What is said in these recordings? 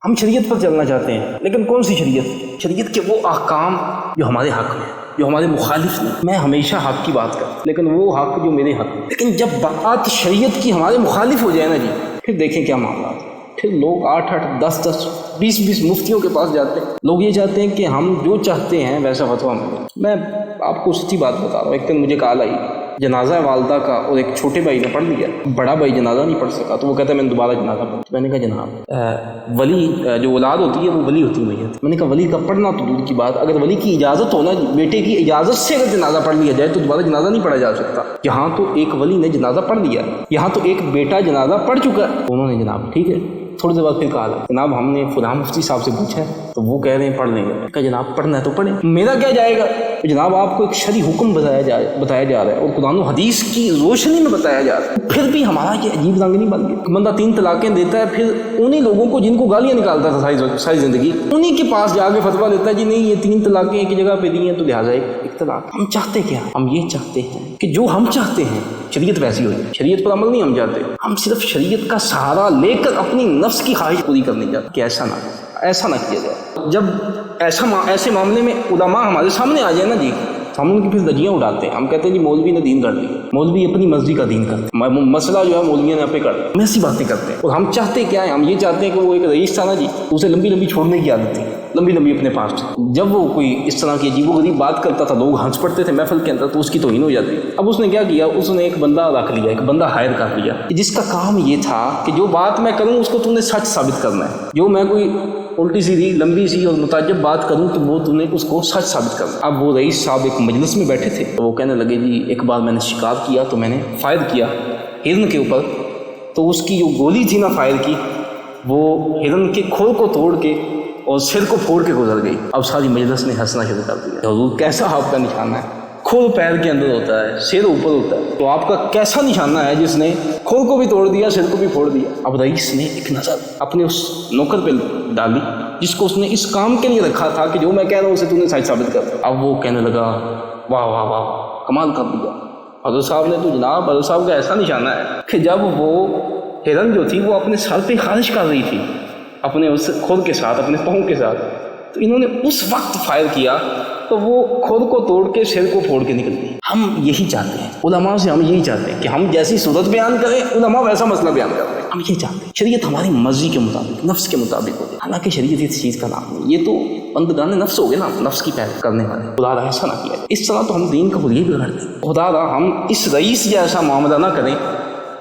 ہم شریعت پر چلنا چاہتے ہیں، لیکن کون سی شریعت؟ شریعت کے وہ احکام جو ہمارے حق میں، جو ہمارے مخالف نہیں۔ میں ہمیشہ حق کی بات کرتا ہوں، لیکن وہ حق جو میرے حق میں، لیکن جب بات شریعت کی ہمارے مخالف ہو جائے نا جی، پھر دیکھیں کیا معاملات۔ پھر لوگ 8-8 10-10 20-20 مفتیوں کے پاس جاتے ہیں۔ لوگ یہ چاہتے ہیں کہ ہم جو چاہتے ہیں ویسا فتویٰ ملے۔ میں آپ کو سچی بات بتا رہا ہوں، ایک دن مجھے کال آئی جنازہ والدہ کا، اور ایک چھوٹے بھائی نے پڑھ لیا، بڑا بھائی جنازہ نہیں پڑھ سکا، تو وہ کہتا ہے میں نے دوبارہ جنازہ پڑھا۔ میں نے کہا جناب ولی جو اولاد ہوتی ہے وہ ولی ہوتی ہے۔ میں نے کہا ولی کا پڑھنا تو دور کی بات، اگر ولی کی اجازت ہونا، بیٹے کی اجازت سے اگر جنازہ پڑھ لیا جائے تو دوبارہ جنازہ نہیں پڑھا جا سکتا۔ یہاں تو ایک ولی نے جنازہ پڑھ لیا، یہاں تو ایک بیٹا جنازہ پڑھ چکا ہے، انہوں نے جناب ٹھیک ہے۔ تھوڑی دیر بعد پھر کہا جناب ہم نے فلاں مفتی صاحب سے پوچھا ہے تو وہ کہہ رہے ہیں پڑھ لیں گے۔ کہ جناب پڑھنا ہے تو پڑھیں، میرا کیا جائے گا؟ جناب آپ کو ایک شرعی حکم بتایا جا رہا ہے اور قرآن و حدیث کی روشنی میں بتایا جا رہا ہے، پھر بھی ہمارا یہ عجیب رنگ نہیں بن گیا۔ بندہ 3 طلاقیں دیتا ہے، پھر انہی لوگوں کو جن کو گالیاں نکالتا تھا ساری زندگی، انہی کے پاس جا کے فتویٰ دیتا ہے جی نہیں یہ 3 طلاقیں ایک جگہ پہ دی ہیں تو لہٰذا ایک طلاق۔ ہم چاہتے کیا؟ ہم یہ چاہتے ہیں کہ جو ہم چاہتے ہیں شریعت ویسی ہو جائے۔ شریعت پر عمل نہیں ہم چاہتے، ہم صرف شریعت کا سہارا لے کر اپنی نفس کی خواہش پوری کرنے جاتے کہ ایسا نہ کیا جائے۔ جب ایسے معاملے میں علماء ہمارے سامنے آ جائے نا جی، ہم ان کی پھر دجیاں اڑاتے ہیں۔ ہم کہتے ہیں جی مولوی نے دین کر دیا، مولوی اپنی مرضی کا دین کرتے ہیں، مسئلہ جو ہے مولویوں نے اپنے کر دیا، ہم ایسی باتیں کرتے ہیں۔ اور ہم چاہتے کیا ہیں؟ ہم یہ چاہتے ہیں کہ وہ ایک رئیس تھا نا جی، اسے لمبی لمبی چھوڑنے کی عادت تھی، لمبی لمبی اپنے پاس تھی۔ جب وہ کوئی اس طرح کی عجیب و غریب بات کرتا تھا لوگ ہنس پڑتے تھے محفل کے اندر، تو اس کی توہین ہو جاتی۔ اب اس نے کیا کیا؟ اس نے ایک بندہ رکھ لیا، ایک بندہ ہائر کر لیا، جس کا کام یہ تھا کہ جو بات میں کروں اس کو تم نے سچ ثابت کرنا ہے، جو میں کوئی الٹی سیدھی لمبی سی اور متعجب بات کروں تو وہ تم نے اس کو سچ ثابت کرنا۔ اب وہ رئیس صاحب ایک مجلس میں بیٹھے تھے، تو وہ کہنے لگے جی ایک بار میں نے شکار کیا تو میں نے فائر کیا ہرن کے اوپر، تو اس کی جو گولی تھی نا فائر کی، وہ ہرن کے کھول کو توڑ کے اور سر کو پھوڑ کے گزر گئی۔ اب ساری مجلس نے ہنسنا شروع کر دیا۔ حضور کیسا آپ کا نشانہ ہے؟ کھول پیر کے اندر ہوتا ہے، سر اوپر ہوتا ہے، تو آپ کا کیسا نشانہ ہے جس نے کھول کو بھی توڑ دیا، سر کو بھی پھوڑ دیا؟ اب رئیس نے ایک نظر اپنے اس نوکر پہ ڈالی جس کو اس نے اس کام کے لیے رکھا تھا کہ جو میں کہہ رہا ہوں اسے تو نے سچ ثابت کر۔ اب وہ کہنے لگا واہ واہ واہ کمال کر دیا حضرت صاحب نے تو۔ جناب حضرت صاحب کا ایسا نشانہ ہے کہ جب وہ ہرن جو تھی وہ اپنے سر پہ خارش کر رہی تھی اپنے اس کھود کے ساتھ، اپنے پاؤں کے ساتھ، تو انہوں نے اس وقت فائر کیا تو وہ کھود کو توڑ کے سر کو پھوڑ کے نکل گئی۔ ہم یہی چاہتے ہیں علماء سے، ہم یہی چاہتے ہیں کہ ہم جیسی صورت بیان کریں علماء ویسا مسئلہ بیان کریں۔ ہم یہ چاہتے ہیں شریعت ہماری مرضی کے مطابق، نفس کے مطابق ہو جائے، حالانکہ شریعت اس چیز کا نام نہیں، یہ تو بندگان نفس ہو گئے نا، نفس کی پیروی کرنے والے۔ خدا را ایسا نہ کیا جائے، اس طرح تو ہم دین کا حلیہ بگاڑ دیں۔ خدا را ہم اس رئیس جیسا معاملہ نہ کریں،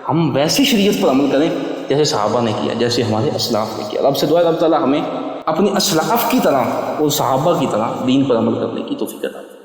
ہم ویسی شریعت پر عمل کریں جیسے صحابہ نے کیا، جیسے ہمارے اسلاف نے کیا۔ رب سے دعا ہے رب تعالیٰ ہمیں اپنے اسلاف کی طرح اور صحابہ کی طرح دین پر عمل کرنے کی توفیق عطا فرمائے۔